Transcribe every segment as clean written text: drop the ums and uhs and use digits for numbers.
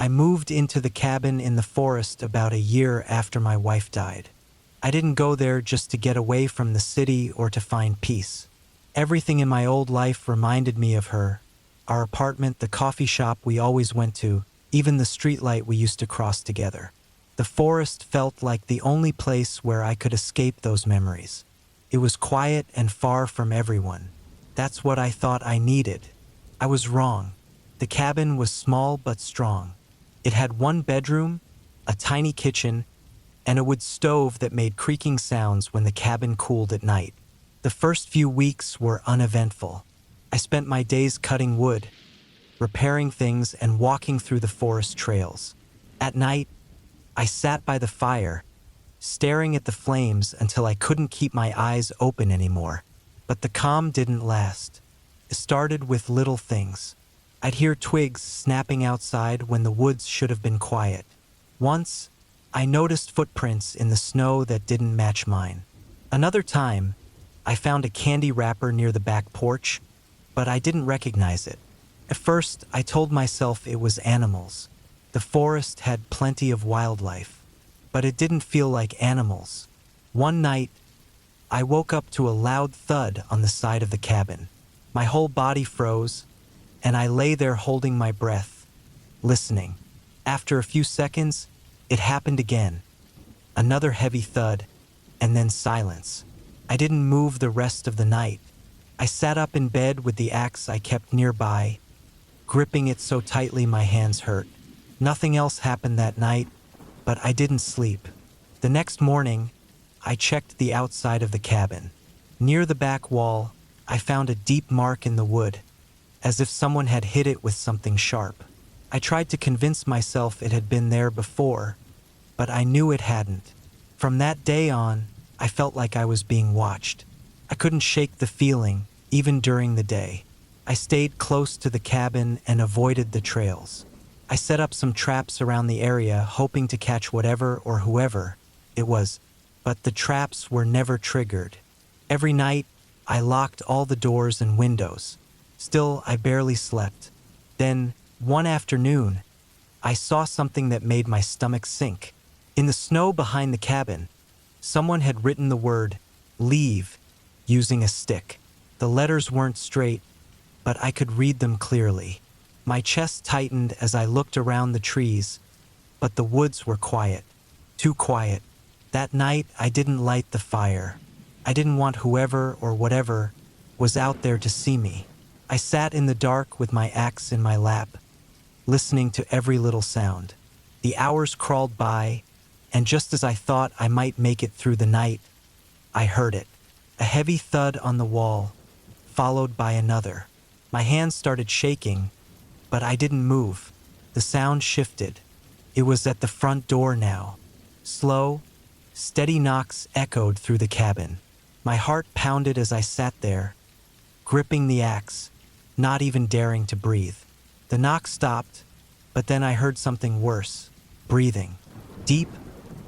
I moved into the cabin in the forest about a year after my wife died. I didn't go there just to get away from the city or to find peace. Everything in my old life reminded me of her. Our apartment, the coffee shop we always went to, even the streetlight we used to cross together. The forest felt like the only place where I could escape those memories. It was quiet and far from everyone. That's what I thought I needed. I was wrong. The cabin was small but strong. It had one bedroom, a tiny kitchen, and a wood stove that made creaking sounds when the cabin cooled at night. The first few weeks were uneventful. I spent my days cutting wood, repairing things, and walking through the forest trails. At night, I sat by the fire, staring at the flames until I couldn't keep my eyes open anymore. But the calm didn't last. It started with little things. I'd hear twigs snapping outside when the woods should have been quiet. Once, I noticed footprints in the snow that didn't match mine. Another time, I found a candy wrapper near the back porch, but I didn't recognize it. At first, I told myself it was animals. The forest had plenty of wildlife, but it didn't feel like animals. One night, I woke up to a loud thud on the side of the cabin. My whole body froze, and I lay there holding my breath, listening. After a few seconds, it happened again. Another heavy thud, and then silence. I didn't move the rest of the night. I sat up in bed with the axe I kept nearby, gripping it so tightly my hands hurt. Nothing else happened that night, but I didn't sleep. The next morning, I checked the outside of the cabin. Near the back wall, I found a deep mark in the wood, as if someone had hit it with something sharp. I tried to convince myself it had been there before, but I knew it hadn't. From that day on, I felt like I was being watched. I couldn't shake the feeling, even during the day. I stayed close to the cabin and avoided the trails. I set up some traps around the area, hoping to catch whatever or whoever it was, but the traps were never triggered. Every night, I locked all the doors and windows. Still, I barely slept. Then, one afternoon, I saw something that made my stomach sink. In the snow behind the cabin, someone had written the word, "leave," using a stick. The letters weren't straight, but I could read them clearly. My chest tightened as I looked around the trees, but the woods were quiet. Too quiet. That night, I didn't light the fire. I didn't want whoever or whatever was out there to see me. I sat in the dark with my axe in my lap, listening to every little sound. The hours crawled by, and just as I thought I might make it through the night, I heard it. A heavy thud on the wall, followed by another. My hands started shaking, but I didn't move. The sound shifted. It was at the front door now. Slow, steady knocks echoed through the cabin. My heart pounded as I sat there, gripping the axe, not even daring to breathe. The knock stopped, but then I heard something worse. Breathing. Deep,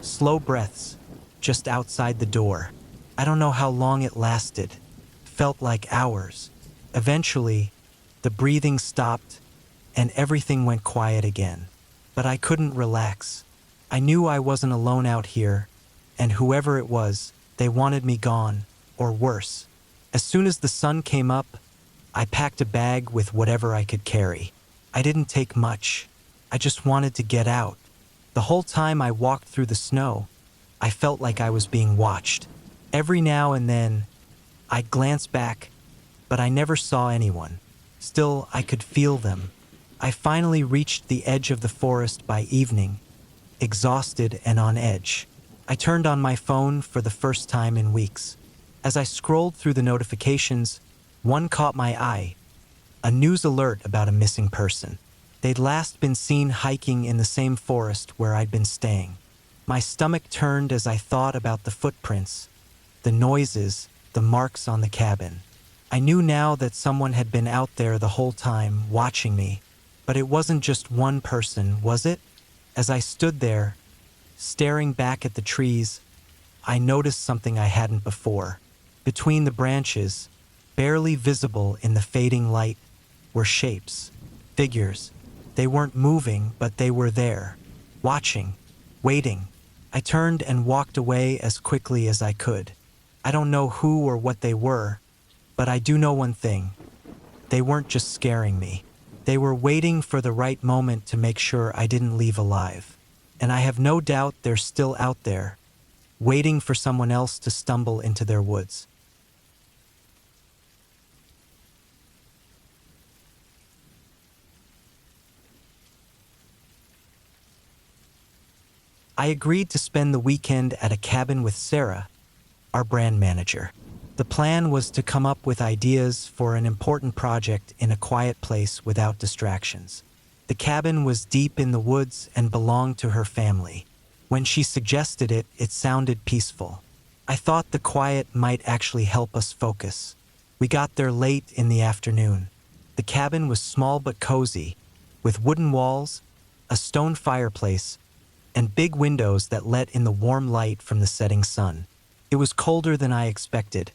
slow breaths, just outside the door. I don't know how long it lasted. Felt like hours. Eventually, the breathing stopped, and everything went quiet again. But I couldn't relax. I knew I wasn't alone out here, and whoever it was, they wanted me gone, or worse. As soon as the sun came up, I packed a bag with whatever I could carry. I didn't take much. I just wanted to get out. The whole time I walked through the snow, I felt like I was being watched. Every now and then, I'd glance back, but I never saw anyone. Still, I could feel them. I finally reached the edge of the forest by evening, exhausted and on edge. I turned on my phone for the first time in weeks. As I scrolled through the notifications, one caught my eye. A news alert about a missing person. They'd last been seen hiking in the same forest where I'd been staying. My stomach turned as I thought about the footprints, the noises, the marks on the cabin. I knew now that someone had been out there the whole time, watching me. But it wasn't just one person, was it? As I stood there, staring back at the trees, I noticed something I hadn't before. Between the branches, barely visible in the fading light, were shapes, figures. They weren't moving, but they were there, watching, waiting. I turned and walked away as quickly as I could. I don't know who or what they were, but I do know one thing. They weren't just scaring me. They were waiting for the right moment to make sure I didn't leave alive. And I have no doubt they're still out there, waiting for someone else to stumble into their woods. I agreed to spend the weekend at a cabin with Sarah, our brand manager. The plan was to come up with ideas for an important project in a quiet place without distractions. The cabin was deep in the woods and belonged to her family. When she suggested it, it sounded peaceful. I thought the quiet might actually help us focus. We got there late in the afternoon. The cabin was small but cozy, with wooden walls, a stone fireplace, and big windows that let in the warm light from the setting sun. It was colder than I expected,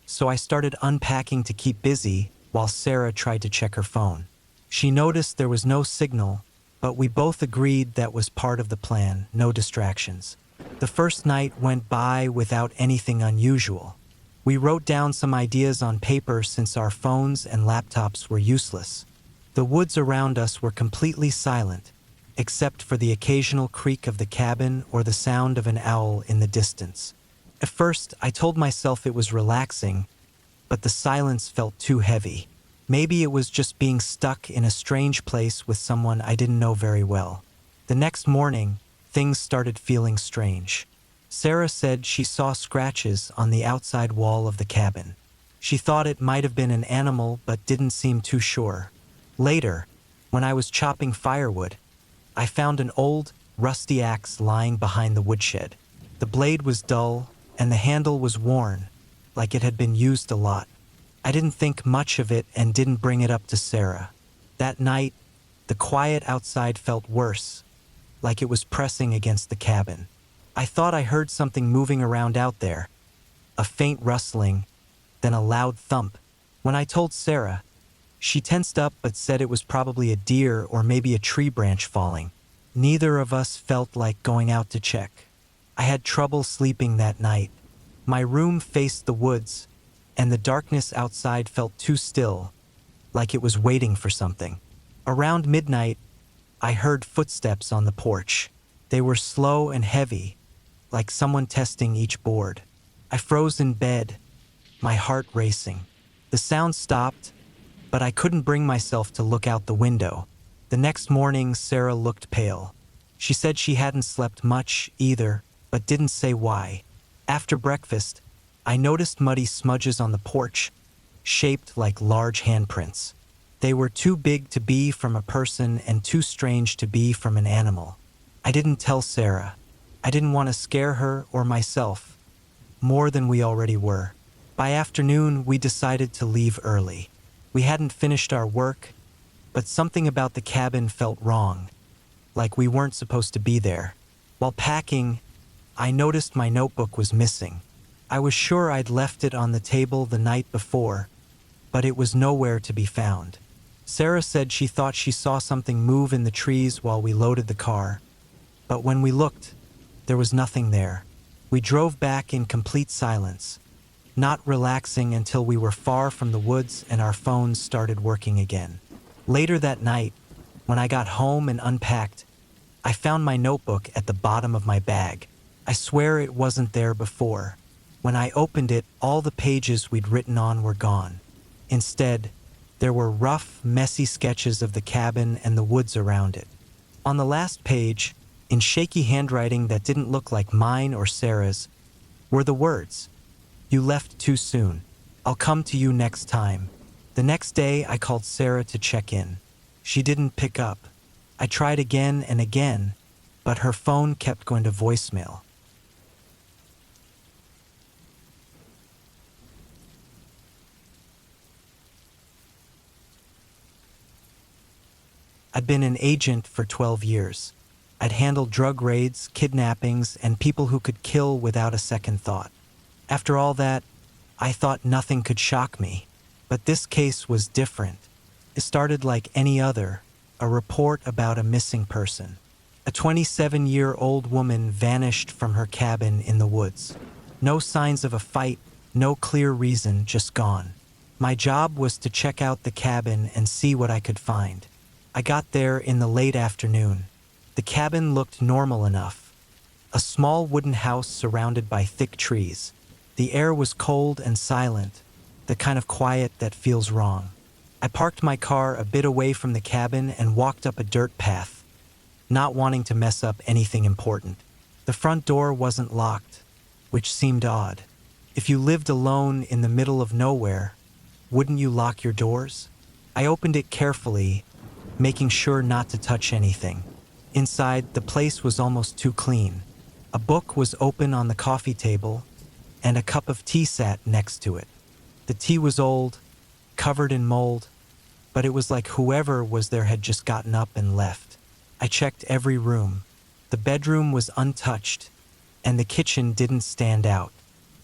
so I started unpacking to keep busy while Sarah tried to check her phone. She noticed there was no signal, but we both agreed that was part of the plan, no distractions. The first night went by without anything unusual. We wrote down some ideas on paper since our phones and laptops were useless. The woods around us were completely silent, except for the occasional creak of the cabin or the sound of an owl in the distance. At first, I told myself it was relaxing, but the silence felt too heavy. Maybe it was just being stuck in a strange place with someone I didn't know very well. The next morning, things started feeling strange. Sarah said she saw scratches on the outside wall of the cabin. She thought it might have been an animal, but didn't seem too sure. Later, when I was chopping firewood, I found an old, rusty axe lying behind the woodshed. The blade was dull, and the handle was worn, like it had been used a lot. I didn't think much of it and didn't bring it up to Sarah. That night, the quiet outside felt worse, like it was pressing against the cabin. I thought I heard something moving around out there, a faint rustling, then a loud thump. When I told Sarah, she tensed up but said it was probably a deer or maybe a tree branch falling. Neither of us felt like going out to check. I had trouble sleeping that night. My room faced the woods, and the darkness outside felt too still, like it was waiting for something. Around midnight, I heard footsteps on the porch. They were slow and heavy, like someone testing each board. I froze in bed, my heart racing. The sound stopped, but I couldn't bring myself to look out the window. The next morning, Sarah looked pale. She said she hadn't slept much either, but didn't say why. After breakfast, I noticed muddy smudges on the porch, shaped like large handprints. They were too big to be from a person and too strange to be from an animal. I didn't tell Sarah. I didn't want to scare her or myself, more than we already were. By afternoon, we decided to leave early. We hadn't finished our work, but something about the cabin felt wrong, like we weren't supposed to be there. While packing, I noticed my notebook was missing. I was sure I'd left it on the table the night before, but it was nowhere to be found. Sarah said she thought she saw something move in the trees while we loaded the car, but when we looked, there was nothing there. We drove back in complete silence, not relaxing until we were far from the woods and our phones started working again. Later that night, when I got home and unpacked, I found my notebook at the bottom of my bag. I swear it wasn't there before. When I opened it, all the pages we'd written on were gone. Instead, there were rough, messy sketches of the cabin and the woods around it. On the last page, in shaky handwriting that didn't look like mine or Sarah's, were the words, "You left too soon. I'll come to you next time." The next day, I called Sarah to check in. She didn't pick up. I tried again and again, but her phone kept going to voicemail. I'd been an agent for 12 years. I'd handled drug raids, kidnappings, and people who could kill without a second thought. After all that, I thought nothing could shock me. But this case was different. It started like any other, a report about a missing person. A 27-year-old woman vanished from her cabin in the woods. No signs of a fight, no clear reason, just gone. My job was to check out the cabin and see what I could find. I got there in the late afternoon. The cabin looked normal enough. A small wooden house surrounded by thick trees. The air was cold and silent, the kind of quiet that feels wrong. I parked my car a bit away from the cabin and walked up a dirt path, not wanting to mess up anything important. The front door wasn't locked, which seemed odd. If you lived alone in the middle of nowhere, wouldn't you lock your doors? I opened it carefully, making sure not to touch anything. Inside, the place was almost too clean. A book was open on the coffee table, and a cup of tea sat next to it. The tea was old, covered in mold, but it was like whoever was there had just gotten up and left. I checked every room. The bedroom was untouched, and the kitchen didn't stand out.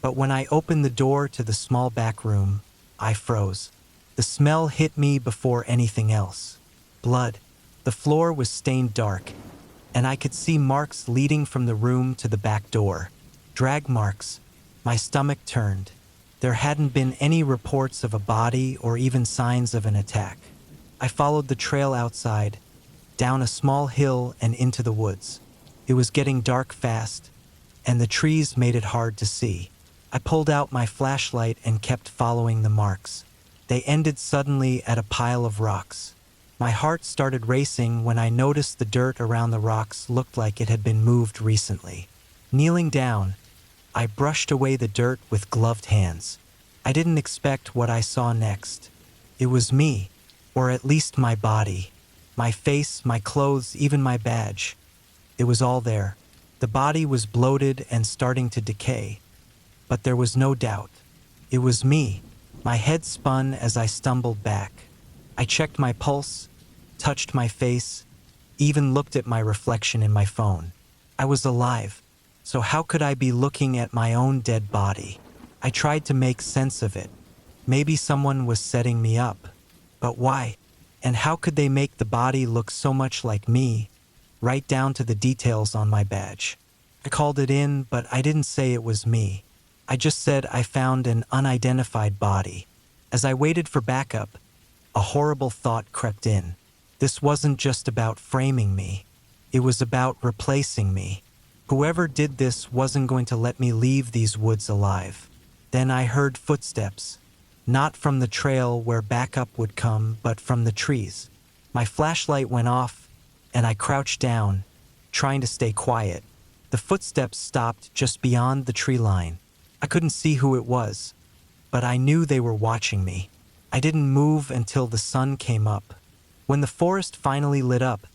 But when I opened the door to the small back room, I froze. The smell hit me before anything else. Blood. The floor was stained dark, and I could see marks leading from the room to the back door. Drag marks. My stomach turned. There hadn't been any reports of a body or even signs of an attack. I followed the trail outside, down a small hill and into the woods. It was getting dark fast, and the trees made it hard to see. I pulled out my flashlight and kept following the marks. They ended suddenly at a pile of rocks. My heart started racing when I noticed the dirt around the rocks looked like it had been moved recently. Kneeling down, I brushed away the dirt with gloved hands. I didn't expect what I saw next. It was me, or at least my body. My face, my clothes, even my badge. It was all there. The body was bloated and starting to decay. But there was no doubt. It was me. My head spun as I stumbled back. I checked my pulse, touched my face, even looked at my reflection in my phone. I was alive, so how could I be looking at my own dead body? I tried to make sense of it. Maybe someone was setting me up. But why? And how could they make the body look so much like me, right down to the details on my badge? I called it in, but I didn't say it was me. I just said I found an unidentified body. As I waited for backup, a horrible thought crept in. This wasn't just about framing me. It was about replacing me. Whoever did this wasn't going to let me leave these woods alive. Then I heard footsteps, not from the trail where backup would come, but from the trees. My flashlight went off, and I crouched down, trying to stay quiet. The footsteps stopped just beyond the tree line. I couldn't see who it was, but I knew they were watching me. I didn't move until the sun came up. When the forest finally lit up,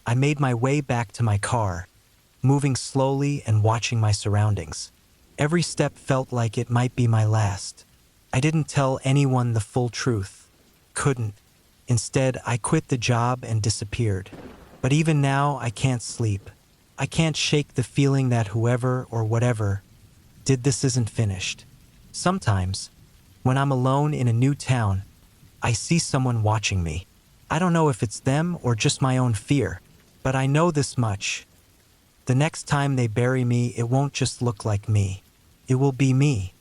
I made my way back to my car, moving slowly and watching my surroundings. Every step felt like it might be my last. I didn't tell anyone the full truth. Couldn't. Instead, I quit the job and disappeared. But even now, I can't sleep. I can't shake the feeling that whoever or whatever did this isn't finished. Sometimes, when I'm alone in a new town, I see someone watching me. I don't know if it's them or just my own fear, but I know this much. The next time they bury me, it won't just look like me. It will be me.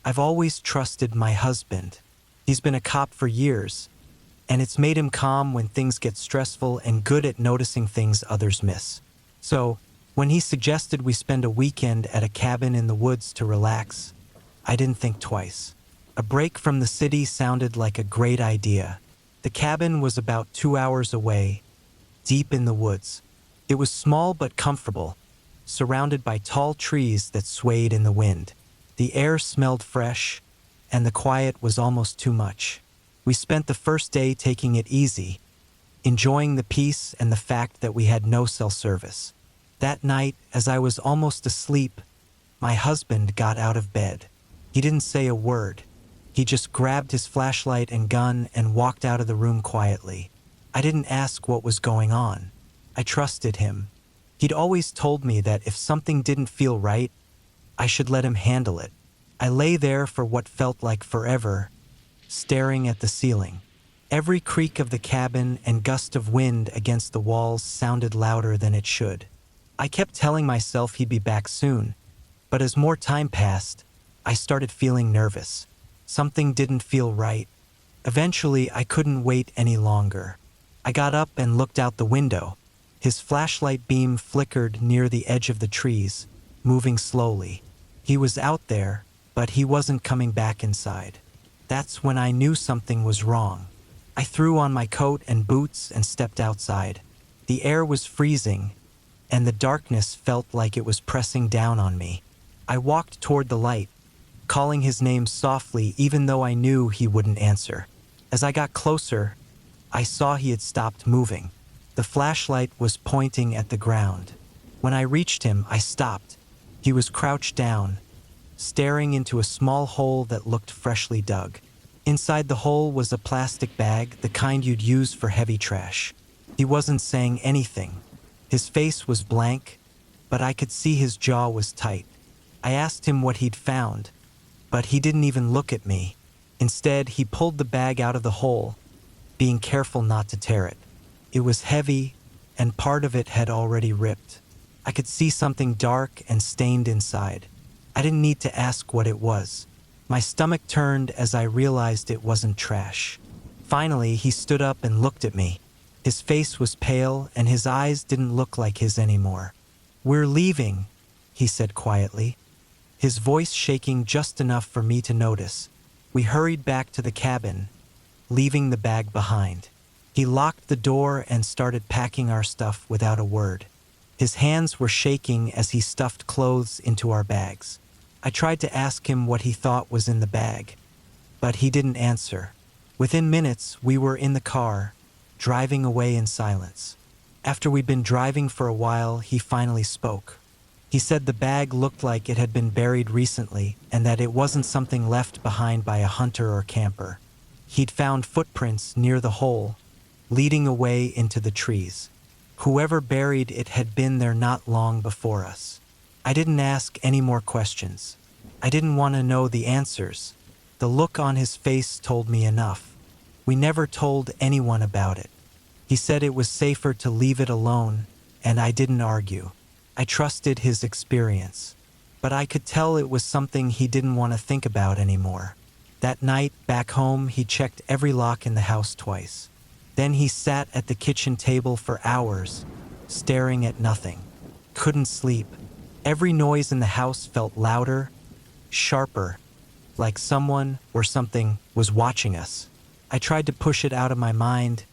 I've always trusted my husband. He's been a cop for years, and it's made him calm when things get stressful and good at noticing things others miss. So, when he suggested we spend a weekend at a cabin in the woods to relax, I didn't think twice. A break from the city sounded like a great idea. The cabin was about 2 hours away, deep in the woods. It was small but comfortable, surrounded by tall trees that swayed in the wind. The air smelled fresh, and the quiet was almost too much. We spent the first day taking it easy, enjoying the peace and the fact that we had no cell service. That night, as I was almost asleep, my husband got out of bed. He didn't say a word. He just grabbed his flashlight and gun and walked out of the room quietly. I didn't ask what was going on. I trusted him. He'd always told me that if something didn't feel right, I should let him handle it. I lay there for what felt like forever, staring at the ceiling. Every creak of the cabin and gust of wind against the walls sounded louder than it should. I kept telling myself he'd be back soon, but as more time passed, I started feeling nervous. Something didn't feel right. Eventually, I couldn't wait any longer. I got up and looked out the window. His flashlight beam flickered near the edge of the trees, moving slowly. He was out there, but he wasn't coming back inside. That's when I knew something was wrong. I threw on my coat and boots and stepped outside. The air was freezing, and the darkness felt like it was pressing down on me. I walked toward the light, calling his name softly even though I knew he wouldn't answer. As I got closer, I saw he had stopped moving. The flashlight was pointing at the ground. When I reached him, I stopped. He was crouched down, staring into a small hole that looked freshly dug. Inside the hole was a plastic bag, the kind you'd use for heavy trash. He wasn't saying anything. His face was blank, but I could see his jaw was tight. I asked him what he'd found, but he didn't even look at me. Instead, he pulled the bag out of the hole, being careful not to tear it. It was heavy, and part of it had already ripped. I could see something dark and stained inside. I didn't need to ask what it was. My stomach turned as I realized it wasn't trash. Finally, he stood up and looked at me. His face was pale, and his eyes didn't look like his anymore. "We're leaving," he said quietly, his voice shaking just enough for me to notice. We hurried back to the cabin, leaving the bag behind. He locked the door and started packing our stuff without a word. His hands were shaking as he stuffed clothes into our bags. I tried to ask him what he thought was in the bag, but he didn't answer. Within minutes, we were in the car, driving away in silence. After we'd been driving for a while, he finally spoke. He said the bag looked like it had been buried recently and that it wasn't something left behind by a hunter or camper. He'd found footprints near the hole, leading away into the trees. Whoever buried it had been there not long before us. I didn't ask any more questions. I didn't want to know the answers. The look on his face told me enough. We never told anyone about it. He said it was safer to leave it alone, and I didn't argue. I trusted his experience, but I could tell it was something he didn't want to think about anymore. That night, back home, he checked every lock in the house twice. Then he sat at the kitchen table for hours, staring at nothing. Couldn't sleep. Every noise in the house felt louder, sharper, like someone or something was watching us. I tried to push it out of my mind,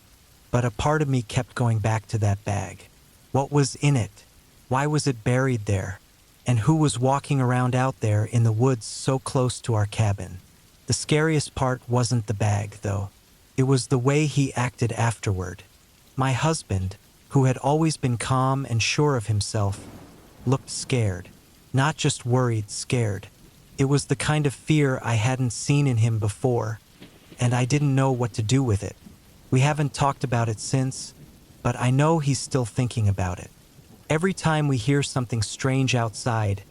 but a part of me kept going back to that bag. What was in it? Why was it buried there? And who was walking around out there in the woods so close to our cabin? The scariest part wasn't the bag, though. It was the way he acted afterward. My husband, who had always been calm and sure of himself, looked scared. Not just worried, scared. It was the kind of fear I hadn't seen in him before, and I didn't know what to do with it. We haven't talked about it since, but I know he's still thinking about it. Every time we hear something strange outside,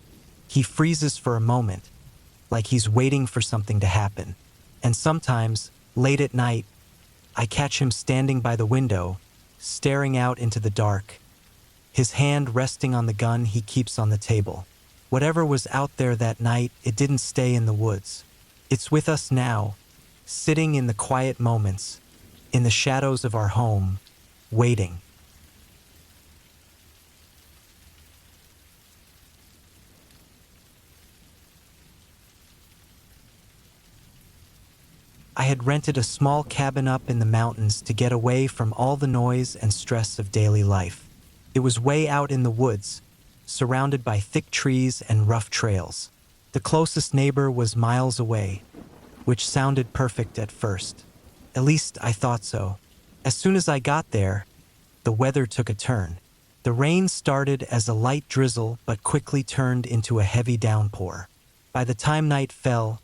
he freezes for a moment, like he's waiting for something to happen. And sometimes, late at night, I catch him standing by the window, staring out into the dark, his hand resting on the gun he keeps on the table. Whatever was out there that night, it didn't stay in the woods. It's with us now, sitting in the quiet moments, in the shadows of our home, waiting. I had rented a small cabin up in the mountains to get away from all the noise and stress of daily life. It was way out in the woods, surrounded by thick trees and rough trails. The closest neighbor was miles away, which sounded perfect at first. At least I thought so. As soon as I got there, the weather took a turn. The rain started as a light drizzle but quickly turned into a heavy downpour. By the time night fell,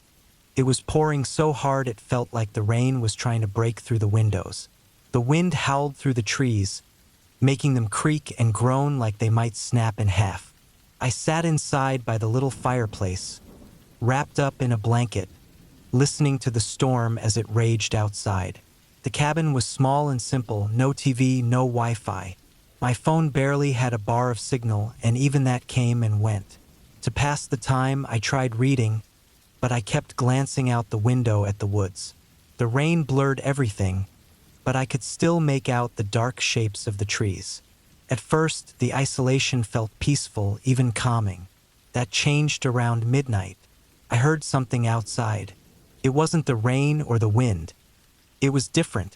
it was pouring so hard it felt like the rain was trying to break through the windows. The wind howled through the trees, making them creak and groan like they might snap in half. I sat inside by the little fireplace, wrapped up in a blanket, listening to the storm as it raged outside. The cabin was small and simple, no TV, no Wi-Fi. My phone barely had a bar of signal, and even that came and went. To pass the time, I tried reading, but I kept glancing out the window at the woods. The rain blurred everything, but I could still make out the dark shapes of the trees. At first, the isolation felt peaceful, even calming. That changed around midnight. I heard something outside. It wasn't the rain or the wind. It was different.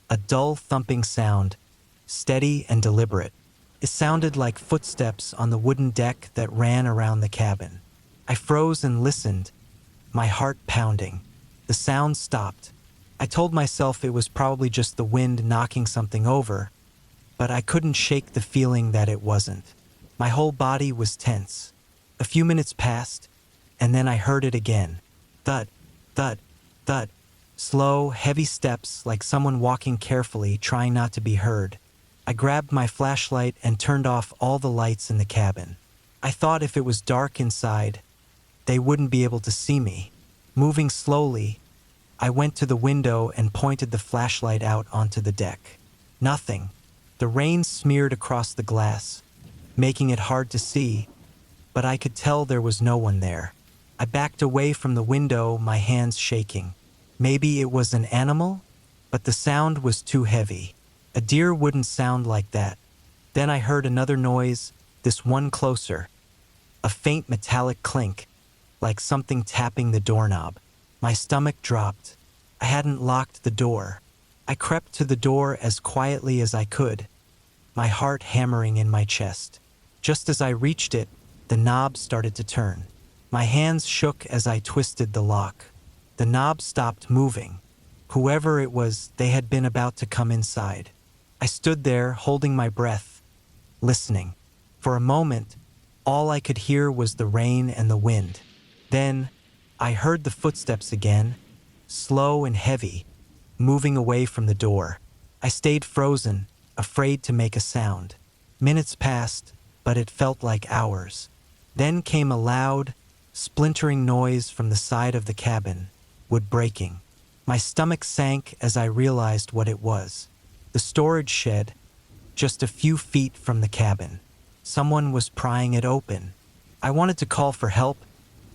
A dull thumping sound, steady and deliberate. It sounded like footsteps on the wooden deck that ran around the cabin. I froze and listened, my heart pounding. The sound stopped. I told myself it was probably just the wind knocking something over, but I couldn't shake the feeling that it wasn't. My whole body was tense. A few minutes passed, and then I heard it again. Thud, thud, thud. Slow, heavy steps like someone walking carefully, trying not to be heard. I grabbed my flashlight and turned off all the lights in the cabin. I thought if it was dark inside, they wouldn't be able to see me. Moving slowly, I went to the window and pointed the flashlight out onto the deck. Nothing. The rain smeared across the glass, making it hard to see, but I could tell there was no one there. I backed away from the window, my hands shaking. Maybe it was an animal, but the sound was too heavy. A deer wouldn't sound like that. Then I heard another noise, this one closer. A faint metallic clink, like something tapping the doorknob. My stomach dropped. I hadn't locked the door. I crept to the door as quietly as I could, my heart hammering in my chest. Just as I reached it, the knob started to turn. My hands shook as I twisted the lock. The knob stopped moving. Whoever it was, they had been about to come inside. I stood there, holding my breath, listening. For a moment, all I could hear was the rain and the wind. Then, I heard the footsteps again, slow and heavy, moving away from the door. I stayed frozen, afraid to make a sound. Minutes passed, but it felt like hours. Then came a loud, splintering noise from the side of the cabin, wood breaking. My stomach sank as I realized what it was. The storage shed, just a few feet from the cabin. Someone was prying it open. I wanted to call for help,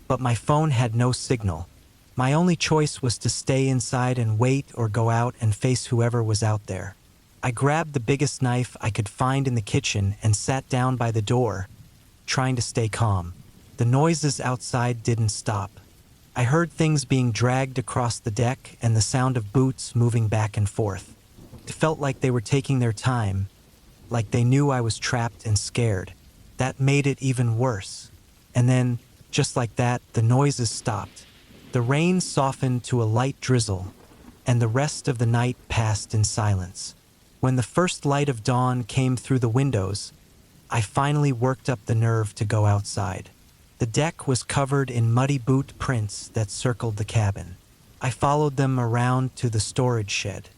but my phone had no signal. My only choice was to stay inside and wait or go out and face whoever was out there. I grabbed the biggest knife I could find in the kitchen and sat down by the door, trying to stay calm. The noises outside didn't stop. I heard things being dragged across the deck and the sound of boots moving back and forth. It felt like they were taking their time, like they knew I was trapped and scared. That made it even worse. And then, just like that, the noises stopped. The rain softened to a light drizzle, and the rest of the night passed in silence. When the first light of dawn came through the windows, I finally worked up the nerve to go outside. The deck was covered in muddy boot prints that circled the cabin. I followed them around to the storage shed.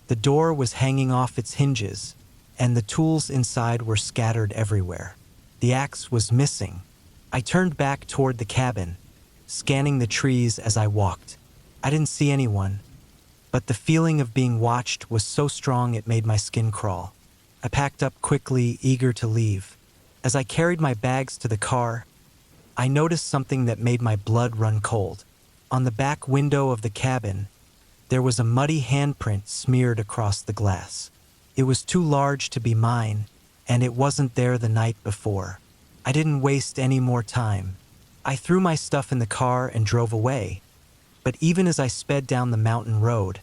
The door was hanging off its hinges, and the tools inside were scattered everywhere. The axe was missing. I turned back toward the cabin, scanning the trees as I walked. I didn't see anyone, but the feeling of being watched was so strong it made my skin crawl. I packed up quickly, eager to leave. As I carried my bags to the car, I noticed something that made my blood run cold. On the back window of the cabin, there was a muddy handprint smeared across the glass. It was too large to be mine, and it wasn't there the night before. I didn't waste any more time. I threw my stuff in the car and drove away. But even as I sped down the mountain road,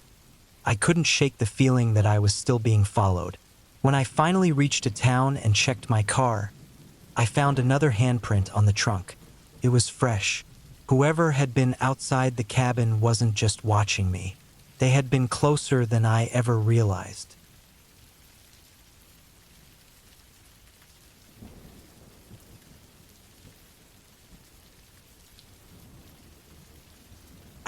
I couldn't shake the feeling that I was still being followed. When I finally reached a town and checked my car, I found another handprint on the trunk. It was fresh. Whoever had been outside the cabin wasn't just watching me. They had been closer than I ever realized.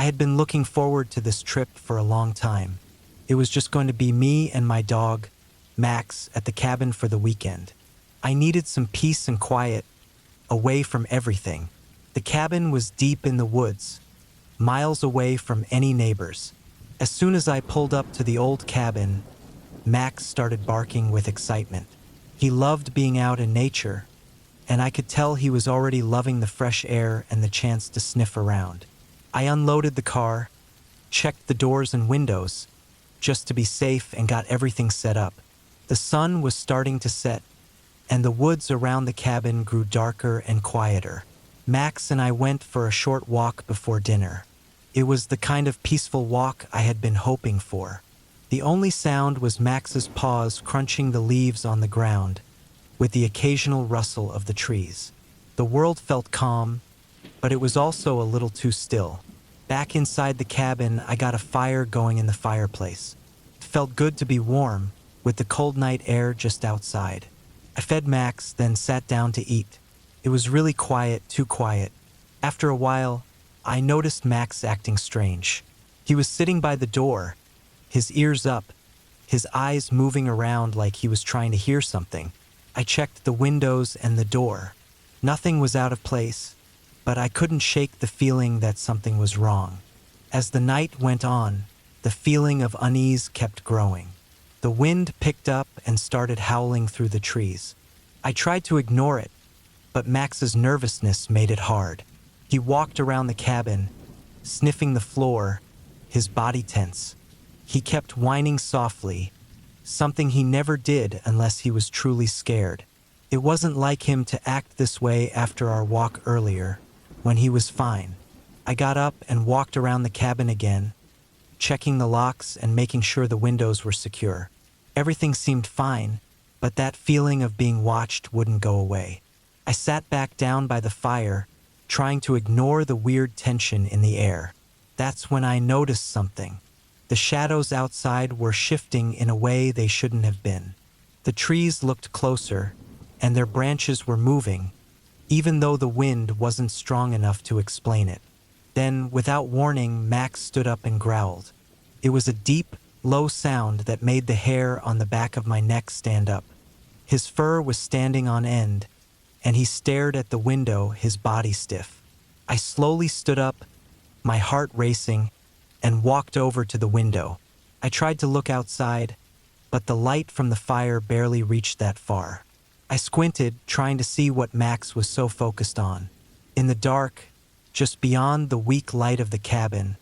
I had been looking forward to this trip for a long time. It was just going to be me and my dog, Max, at the cabin for the weekend. I needed some peace and quiet, away from everything. The cabin was deep in the woods, miles away from any neighbors. As soon as I pulled up to the old cabin, Max started barking with excitement. He loved being out in nature, and I could tell he was already loving the fresh air and the chance to sniff around. I unloaded the car, checked the doors and windows, just to be safe, and got everything set up. The sun was starting to set, and the woods around the cabin grew darker and quieter. Max and I went for a short walk before dinner. It was the kind of peaceful walk I had been hoping for. The only sound was Max's paws crunching the leaves on the ground, with the occasional rustle of the trees. The world felt calm, but it was also a little too still. Back inside the cabin, I got a fire going in the fireplace. It felt good to be warm, with the cold night air just outside. I fed Max, then sat down to eat. It was really quiet, too quiet. After a while, I noticed Max acting strange. He was sitting by the door, his ears up, his eyes moving around like he was trying to hear something. I checked the windows and the door. Nothing was out of place, but I couldn't shake the feeling that something was wrong. As the night went on, the feeling of unease kept growing. The wind picked up and started howling through the trees. I tried to ignore it, but Max's nervousness made it hard. He walked around the cabin, sniffing the floor, his body tense. He kept whining softly, something he never did unless he was truly scared. It wasn't like him to act this way after our walk earlier, when he was fine. I got up and walked around the cabin again, checking the locks and making sure the windows were secure. Everything seemed fine, but that feeling of being watched wouldn't go away. I sat back down by the fire, trying to ignore the weird tension in the air. That's when I noticed something. The shadows outside were shifting in a way they shouldn't have been. The trees looked closer, and their branches were moving, even though the wind wasn't strong enough to explain it. Then, without warning, Max stood up and growled. It was a deep, low sound that made the hair on the back of my neck stand up. His fur was standing on end, and he stared at the window, his body stiff. I slowly stood up, my heart racing, and walked over to the window. I tried to look outside, but the light from the fire barely reached that far. I squinted, trying to see what Max was so focused on. In the dark, just beyond the weak light of the cabin,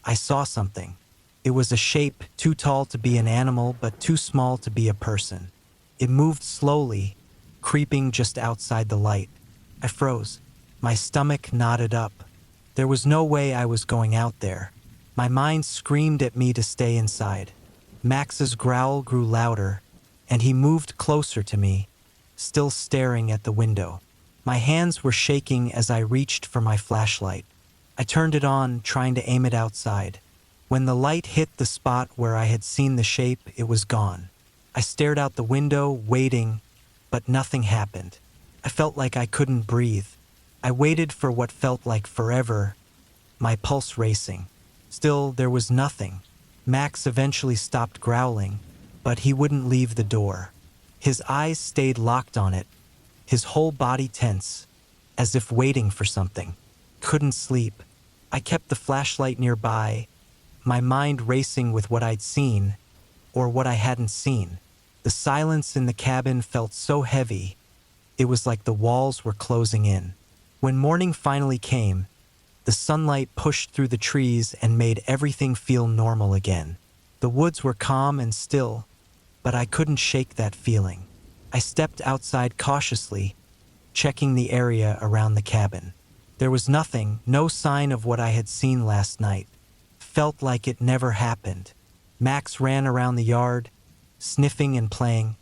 I saw something. It was a shape too tall to be an animal, but too small to be a person. It moved slowly, creeping just outside the light. I froze. My stomach knotted up. There was no way I was going out there. My mind screamed at me to stay inside. Max's growl grew louder, and he moved closer to me, still staring at the window. My hands were shaking as I reached for my flashlight. I turned it on, trying to aim it outside. When the light hit the spot where I had seen the shape, it was gone. I stared out the window, waiting, but nothing happened. I felt like I couldn't breathe. I waited for what felt like forever, my pulse racing. Still, there was nothing. Max eventually stopped growling, but he wouldn't leave the door. His eyes stayed locked on it, his whole body tense, as if waiting for something. Couldn't sleep. I kept the flashlight nearby, my mind racing with what I'd seen, or what I hadn't seen. The silence in the cabin felt so heavy, it was like the walls were closing in. When morning finally came, the sunlight pushed through the trees and made everything feel normal again. The woods were calm and still, but I couldn't shake that feeling. I stepped outside cautiously, checking the area around the cabin. There was nothing, no sign of what I had seen last night. Felt like it never happened. Max ran around the yard, sniffing and playing,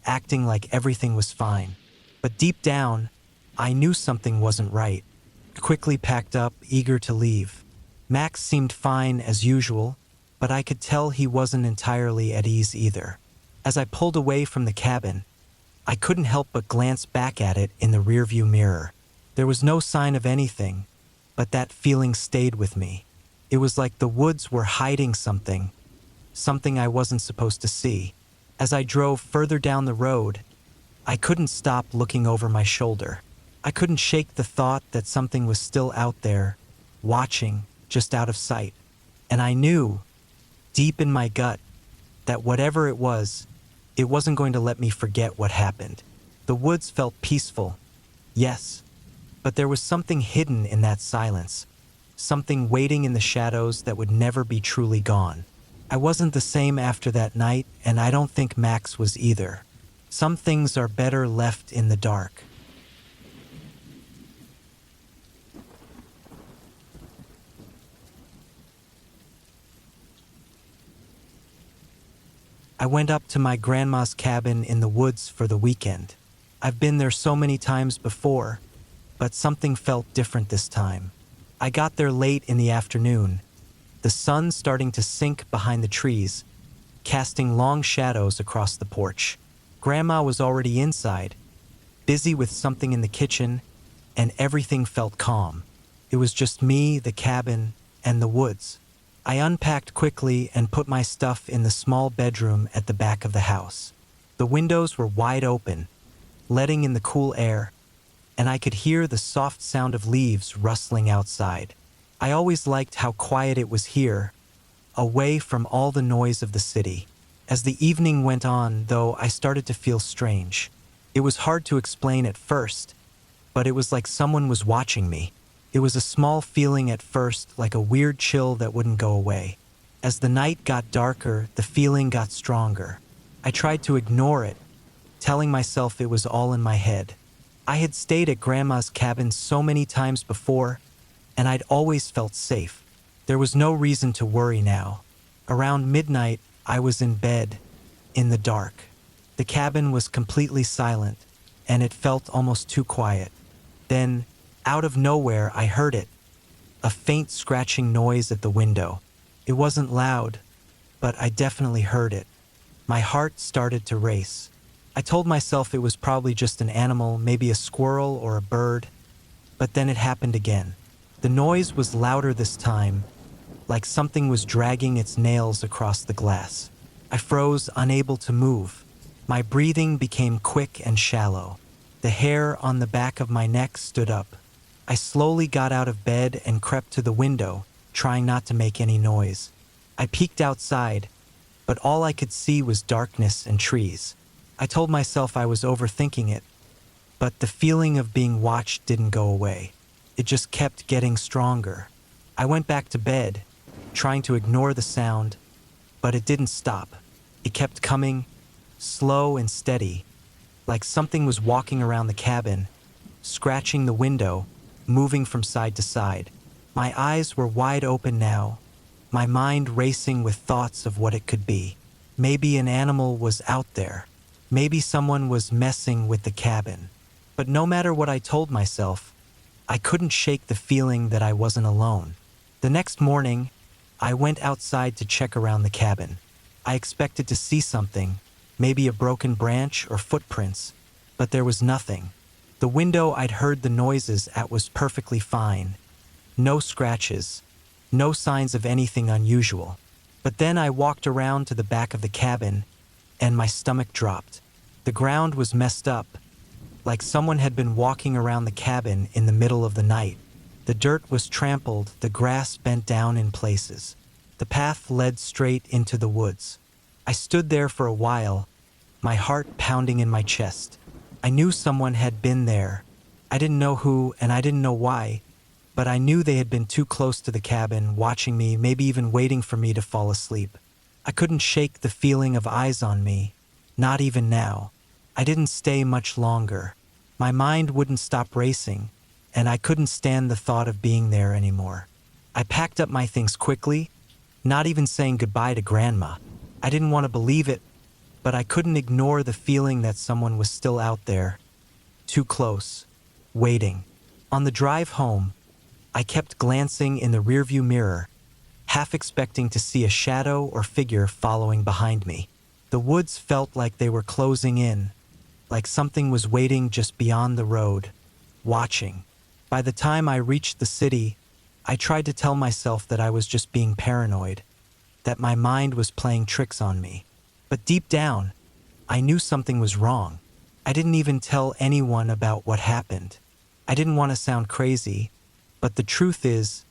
acting like everything was fine. But deep down, I knew something wasn't right. Quickly packed up, eager to leave. Max seemed fine as usual, but I could tell he wasn't entirely at ease either. As I pulled away from the cabin, I couldn't help but glance back at it in the rearview mirror. There was no sign of anything, but that feeling stayed with me. It was like the woods were hiding something I wasn't supposed to see. As I drove further down the road, I couldn't stop looking over my shoulder. I couldn't shake the thought that something was still out there, watching, just out of sight. And I knew, deep in my gut, that whatever it wasn't going to let me forget what happened. The woods felt peaceful, yes, but there was something hidden in that silence, something waiting in the shadows that would never be truly gone. I wasn't the same after that night, and I don't think Max was either. Some things are better left in the dark. I went up to my grandma's cabin in the woods for the weekend. I've been there so many times before, but something felt different this time. I got there late in the afternoon, the sun starting to sink behind the trees, casting long shadows across the porch. Grandma was already inside, busy with something in the kitchen, and everything felt calm. It was just me, the cabin, and the woods. I unpacked quickly and put my stuff in the small bedroom at the back of the house. The windows were wide open, letting in the cool air, and I could hear the soft sound of leaves rustling outside. I always liked how quiet it was here, away from all the noise of the city. As the evening went on, though, I started to feel strange. It was hard to explain at first, but it was like someone was watching me. It was a small feeling at first, like a weird chill that wouldn't go away. As the night got darker, the feeling got stronger. I tried to ignore it, telling myself it was all in my head. I had stayed at Grandma's cabin so many times before, and I'd always felt safe. There was no reason to worry now. Around midnight, I was in bed, in the dark. The cabin was completely silent, and it felt almost too quiet. Then, out of nowhere, I heard it. A faint scratching noise at the window. It wasn't loud, but I definitely heard it. My heart started to race. I told myself it was probably just an animal, maybe a squirrel or a bird, but then it happened again. The noise was louder this time, like something was dragging its nails across the glass. I froze, unable to move. My breathing became quick and shallow. The hair on the back of my neck stood up. I slowly got out of bed and crept to the window, trying not to make any noise. I peeked outside, but all I could see was darkness and trees. I told myself I was overthinking it, but the feeling of being watched didn't go away. It just kept getting stronger. I went back to bed, trying to ignore the sound, but it didn't stop. It kept coming, slow and steady, like something was walking around the cabin, scratching the window, moving from side to side. My eyes were wide open now, my mind racing with thoughts of what it could be. Maybe an animal was out there. Maybe someone was messing with the cabin. But no matter what I told myself, I couldn't shake the feeling that I wasn't alone. The next morning, I went outside to check around the cabin. I expected to see something, maybe a broken branch or footprints, but there was nothing. The window I'd heard the noises at was perfectly fine. No scratches, no signs of anything unusual. But then I walked around to the back of the cabin, and my stomach dropped. The ground was messed up, like someone had been walking around the cabin in the middle of the night. The dirt was trampled, the grass bent down in places. The path led straight into the woods. I stood there for a while, my heart pounding in my chest. I knew someone had been there. I didn't know who, and I didn't know why, but I knew they had been too close to the cabin, watching me, maybe even waiting for me to fall asleep. I couldn't shake the feeling of eyes on me, not even now. I didn't stay much longer. My mind wouldn't stop racing, and I couldn't stand the thought of being there anymore. I packed up my things quickly, not even saying goodbye to Grandma. I didn't want to believe it, but I couldn't ignore the feeling that someone was still out there, too close, waiting. On the drive home, I kept glancing in the rearview mirror, half expecting to see a shadow or figure following behind me. The woods felt like they were closing in, like something was waiting just beyond the road, watching. By the time I reached the city, I tried to tell myself that I was just being paranoid, that my mind was playing tricks on me. But deep down, I knew something was wrong. I didn't even tell anyone about what happened. I didn't want to sound crazy, but the truth is,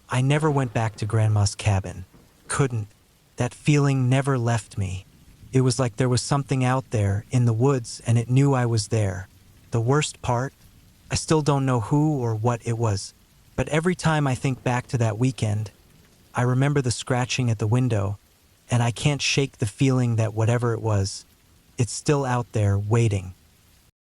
I never went back to Grandma's cabin. Couldn't. That feeling never left me. It was like there was something out there in the woods and it knew I was there. The worst part? I still don't know who or what it was, but every time I think back to that weekend, I remember the scratching at the window, and I can't shake the feeling that whatever it was, it's still out there waiting.